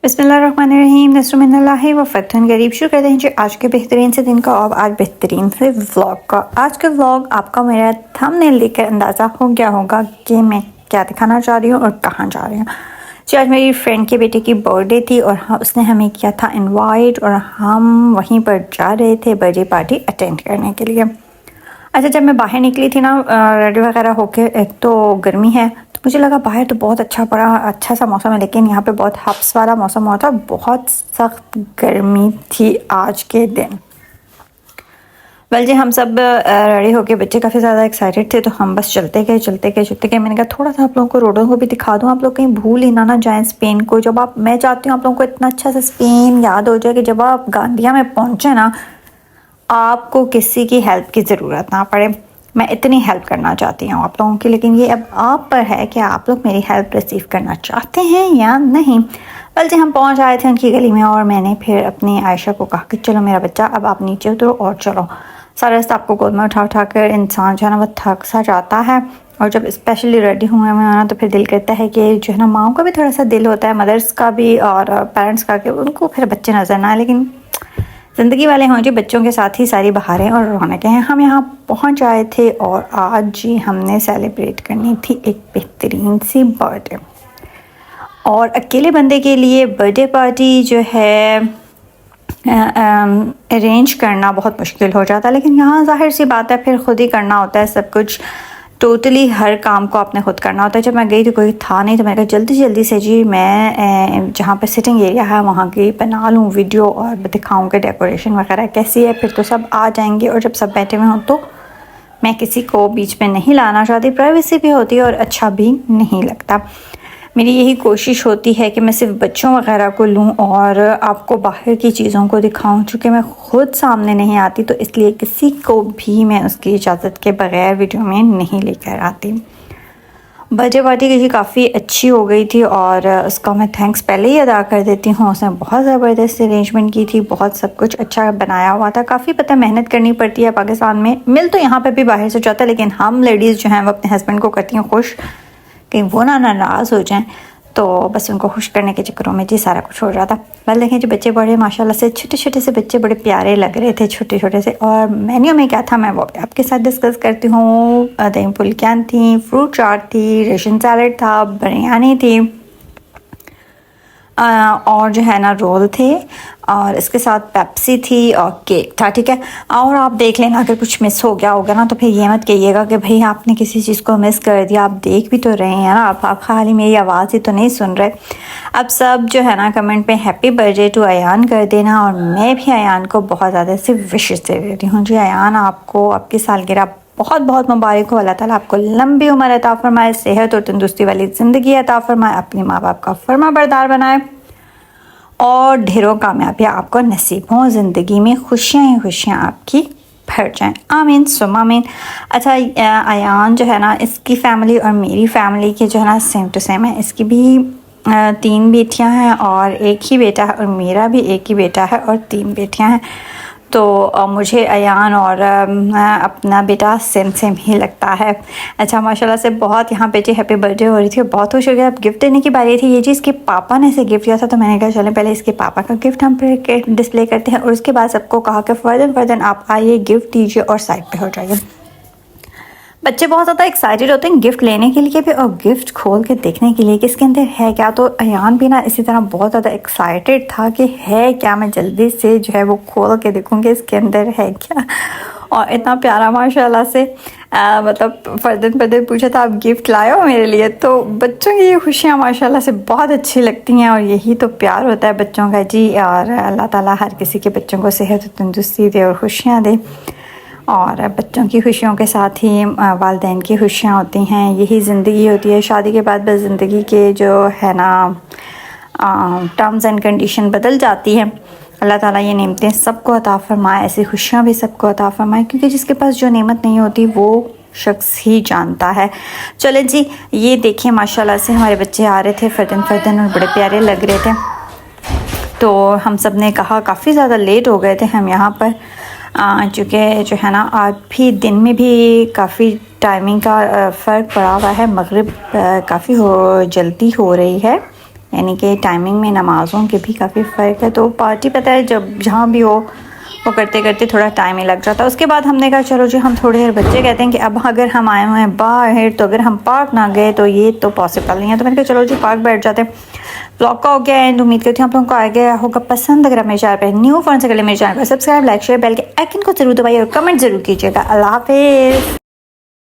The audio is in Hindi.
बिस्मिल्लाहिर्रहमानिर्रहीम नस्रुमिनल्लाहि व फ़तहुन करीब। शुरू करते हैं जी आज के बेहतरीन से दिन का और आज बेहतरीन से व्लॉग का। आज का व्लॉग आपका मेरा थंबनेल देखकर अंदाज़ा हो गया होगा कि मैं क्या दिखाना चाह रही हूँ और कहाँ जा रही हूँ। जी आज मेरी फ्रेंड के बेटे की बर्थडे थी और उसने हमें किया था इनवाइट और हम वहीं पर जा रहे थे बर्थडे पार्टी अटेंड करने के लिए। अच्छा जब मैं बाहर निकली थी ना रेडी वगैरह होके, एक तो गर्मी है तो मुझे लगा बाहर तो बहुत अच्छा सा मौसम है, लेकिन यहाँ पे बहुत हब्स वाला मौसम हुआ था, बहुत सख्त गर्मी थी आज के दिन। वेल जी हम सब रेडी होके बच्चे काफ़ी ज़्यादा एक्साइटेड थे तो हम बस चलते गए। मैंने कहा थोड़ा सा आप लोगों को रोडों को भी दिखा दूँ, आप लोग कहीं भूल ही ना जाएं स्पेन को। जब आप मैं चाहती हूँ आप लोगों को इतना अच्छा सा स्पेन याद हो जाए कि जब आप गांडिया में पहुँचे ना आपको किसी की हेल्प की ज़रूरत ना पड़े। मैं इतनी हेल्प करना चाहती हूँ आप लोगों की, लेकिन ये अब आप पर है कि आप लोग मेरी हेल्प रिसीव करना चाहते हैं या नहीं। बल्कि हम पहुँच आए थे उनकी गली में और मैंने फिर अपनी आयशा को कहा कि चलो मेरा बच्चा अब आप नीचे उतरो और चलो। सारा रास्ता आपको गोद में उठा कर इंसान जो है ना वो थक सा जाता है, और जब स्पेशली रेडी हुए हुए ना तो फिर दिल करता है कि जो है ना माओ का भी थोड़ा सा दिल होता है, मदर्स का भी और पेरेंट्स का, कि उनको फिर बच्चे नज़र ना आए। लेकिन ज़िंदगी वाले हों जी, बच्चों के साथ ही सारी बहारें और रौनकें हैं। हम यहाँ पहुँच आए थे और आज जी हमने सेलिब्रेट करनी थी एक बेहतरीन सी बर्थडे, और अकेले बंदे के लिए बर्थडे पार्टी जो है अरेंज करना बहुत मुश्किल हो जाता है, लेकिन यहाँ ज़ाहिर सी बात है फिर खुद ही करना होता है सब कुछ। टोटली हर काम को आपने खुद करना होता है। जब मैं गई तो कोई था नहीं तो मैंने कहा जल्दी से जी मैं जहाँ पर सिटिंग एरिया है वहाँ की बना लूँ वीडियो और दिखाऊँ कि डेकोरेशन वगैरह कैसी है। फिर तो सब आ जाएंगे और जब सब बैठे हुए हों तो मैं किसी को बीच में नहीं लाना चाहती, प्राइवेसी भी होती है और अच्छा भी नहीं लगता। मेरी यही कोशिश होती है कि मैं सिर्फ बच्चों वगैरह को लूं और आपको बाहर की चीज़ों को दिखाऊं। चूँकि मैं ख़ुद सामने नहीं आती तो इसलिए किसी को भी मैं उसकी इजाज़त के बग़ैर वीडियो में नहीं लेकर आती। बर्थडे पार्टी की काफ़ी अच्छी हो गई थी और उसका मैं थैंक्स पहले ही अदा कर देती हूँ। उसने बहुत ज़बरदस्त अरेंजमेंट की थी, बहुत सब कुछ अच्छा बनाया हुआ था। काफ़ी पता मेहनत करनी पड़ती है पाकिस्तान में, मिल तो यहाँ पर भी बाहर से जाता है, लेकिन हम लेडीज़ जो हैं वो अपने हस्बैंड को करती हैं खुश, कहीं वो ना नाराज़ हो जाएं, तो बस उनको खुश करने के चक्करों में जी सारा कुछ हो रहा था। बल देखें जो बच्चे बड़े माशाल्लाह से छोटे से बच्चे बड़े प्यारे लग रहे थे, छोटे से। और मेन्यू में क्या था मैं वो आपके साथ डिस्कस करती हूँ। दही फुल्कियाँ थी, फ्रूट चाट थी, रेशन सैलड था, बिरयानी थी और जो है ना रोल थे, और इसके साथ पेप्सी थी और केक था। ठीक है, और आप देख लेना अगर कुछ मिस हो गया होगा ना तो फिर ये मत कहिएगा कि भाई आपने किसी चीज़ को मिस कर दिया। आप देख भी तो रहे हैं ना, आप खाली मेरी आवाज़ ही तो नहीं सुन रहे। अब सब जो है ना कमेंट पे हैप्पी बर्थडे टू अयान कर देना, और मैं भी अयान को बहुत ज़्यादा से विशेस दे देती हूँ। जी अयान आपको आपकी सालगिरह बहुत मुबारक हो। अल्लाह ताला आपको लंबी उम्र अता फरमाए, सेहत और तंदुरुस्ती वाली ज़िंदगी अता फरमाए, अपने माँ बाप का फर्मा बरदार बनाए और ढेरों कामयाबी आपको नसीब हो। ज़िंदगी में खुशियाँ आपकी भर जाएं, आमीन सुम आमीन। अच्छा अयान जो है ना इसकी फ़ैमिली और मेरी फ़ैमिली के जो है ना सेम टू सेम है। इसकी भी 3 बेटियां हैं और एक ही बेटा है, और मेरा भी एक ही बेटा है और 3 बेटियां हैं। तो मुझे अयान और अपना बेटा सेम ही लगता है। अच्छा माशाल्लाह से बहुत यहाँ पे जी हैप्पी बर्थडे हो रही थी, बहुत खुश हो गया। अब गिफ्ट देने की बारी थी। ये जी इसके पापा ने इसे गिफ्ट दिया था, तो मैंने कहा चलें पहले इसके पापा का गिफ्ट हम डिस्प्ले करते हैं, और उसके बाद सबको कहा कि फ़र्दन आप आइए गिफ्ट दीजिए और साइड पे हो जाइए। बच्चे बहुत ज़्यादा एक्साइटेड होते हैं गिफ्ट लेने के लिए भी और गिफ्ट खोल के देखने के लिए कि इसके अंदर है क्या। तो अयान भी ना इसी तरह बहुत ज़्यादा एक्साइटेड था कि है क्या, मैं जल्दी से जो है वो खोल के देखूँगी इसके अंदर है क्या। और इतना प्यारा माशाल्लाह से मतलब फर्दन पूछा था आप गिफ्ट लाए हो मेरे लिए। तो बच्चों की ये खुशियाँ माशाल्लाह से बहुत अच्छी लगती हैं, और यही तो प्यार होता है बच्चों का जी। और अल्लाह ताला हर किसी के बच्चों को सेहत और तंदुरुस्ती दे और खुशियाँ दे, और बच्चों की खुशियों के साथ ही वालिदैन की खुशियाँ होती हैं। यही ज़िंदगी होती है। शादी के बाद बस ज़िंदगी के जो है ना टर्म्स एंड कंडीशन बदल जाती हैं। अल्लाह ताला ये नेमतें सबको अता फरमाए, ऐसी खुशियाँ भी सबको अता फरमाए, क्योंकि जिसके पास जो नेमत नहीं होती वो शख्स ही जानता है। चलें जी ये देखिए माशाल्लाह से हमारे बच्चे आ रहे थे फर्दन और बड़े प्यारे लग रहे थे। तो हम सब ने कहा काफ़ी ज़्यादा लेट हो गए थे हम यहाँ पर, चूँकि जो है ना आज भी दिन में भी काफ़ी टाइमिंग का फ़र्क पड़ा हुआ है। मगरिब काफ़ी जल्दी हो रही है यानी कि टाइमिंग में नमाज़ों के भी काफ़ी फ़र्क है। तो पार्टी पता है जब जहाँ भी हो वो करते करते थोड़ा टाइम ही लग जाता है। उसके बाद हमने कहा चलो जी हम थोड़ी देर, बच्चे कहते हैं कि अब अगर हम आए हुए हैं बाहर तो अगर हम पार्क ना गए तो ये तो पॉसिबल नहीं है। तो मैंने कहा चलो जी पार्क बैठ जाते हैं। ब्लॉग का हो गया एंड उम्मीद करती हूँ आप लोगों को आ गया होगा पसंद। अगर आप मेरे चैनल पर न्यू फोन से मेरे चैनल पर सब्सक्राइब, लाइक, शेयर, बेल के आइकन को जरूर दबाइए और कमेंट जरूर कीजिएगा। अल्लाह हाफिज़।